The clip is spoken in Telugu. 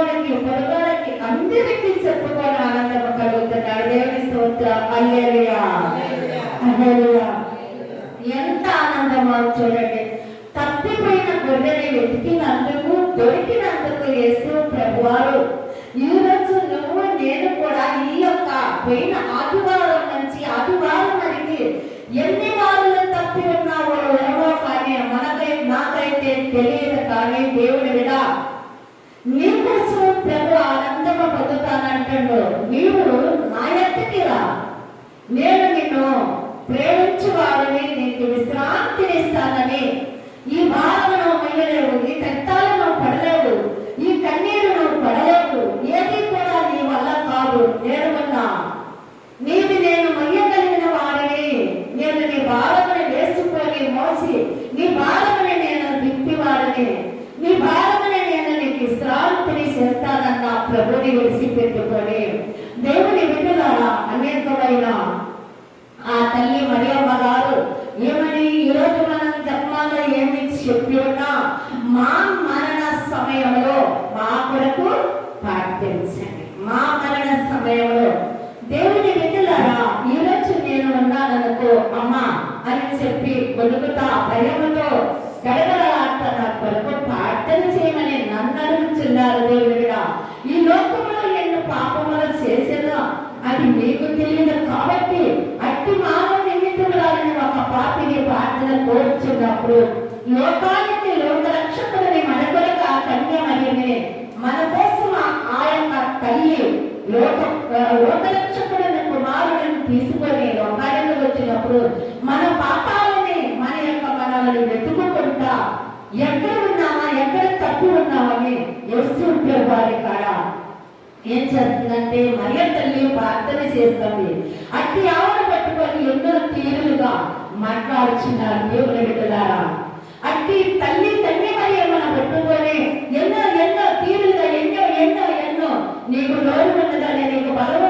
ఇరుగోలకి పొరుగోలకి అందరికీ చెప్పుకొని ఆనందం కలుగుతున్నాడు. దేవుని స్తోత్రం. హల్లెలూయా, హల్లెలూయా. ఎంత ఆనందమో చూడండి. తప్పిపోయిన గొర్రెని వెతికినందుకు దొరికినందుకు యేసు ప్రభువారు ఈ రోజు నువ్వు నేను కూడా ఈ యొక్క పోయిన ఆదివారం నుంచి ఆదివారం వరకు ఎన్ని వారులు తప్పి ఉన్నావో ఏమో కానీ నాకైతే తెలియదు. కానీ దేవుని విడా నీకోసం ప్రభు ఆనందము పొందుతానంటాడు. నీవు నా ఎత్తుకి రా, నేను నిన్ను ప్రేమించువాడిని, నీకు విశ్రాంతినిస్తానని. ఈ భారమును మొయ్యలేవు, ఈ కష్టాలను పడలేవు, ఈ కన్నీరును పడలేవు, ఏది కూడా నీ వల్ల కాదు. నేను ఉన్నా, నీది నేను మొయ్యగలిగిన వాడిని. నేను నీ భారముని వేసుకొని మోసి నీ భారముని నేను దిప్పివాడిని, నీ భారముని నేను నీకు విశ్రాంతిని చేస్తానన్న ప్రభుని విడిచిపెట్టుకొని దేవుని బిడ్డలారా అనేకమైన ఆ తల్లి మరియమ్మ గారు ఏమని ఈరోజు మనం జపమాలో ఏమి చెప్పి ఉన్నా, మా మరణ సమయంలో మా కొరకు ప్రార్థించండి. మా మరణ సమయంలో దేవుని బిడ్డలారా ఈరోజు నేను ఉన్నాననుకో అమ్మా అని చెప్పి గొడుగుతా భయముతో గడగడలాట నా కొరకు ప్రార్థన చేయమని నన్ను అడుగుతున్నారు. దేవుడిగా ఈ లోకంలో ఎన్నో పాపములు చేసేదా అది మీకు తెలియదు కాబట్టి అట్టి మానవ నిమిత్తురాలని ఒక పాపిని ప్రార్థన కోరుచున్నప్పుడు లోకానికి లోకరక్షకులని మన కొరకు ఆ కన్యమరిని మన కోసం ఆ యొక్క తల్లి లోకరక్షకుడని కుమారుడిని తీసుకొని లోకానికి వచ్చినప్పుడు మన పాపాలని మన యొక్క మనల్ని వెతుకుంటా ఎక్కడ ఉన్నామా ఎక్కడ తప్పు ఉన్నామని యేసు వారి కాడ ఏం చేస్తుందంటే మరియ తల్లి ప్రార్థన చేస్తుంది. అట్టి ఆవిడ పట్టుకొని ఎన్నో తీరులుగా మాట్లాడుచున్నారు. దేవుని బిడ్డలారా అట్టి తల్లి మరియమ్మను పట్టుకొని ఎన్నో తీరులుగా ఎన్నో నీకు నోరు ఉన్నదని, నీకు బలము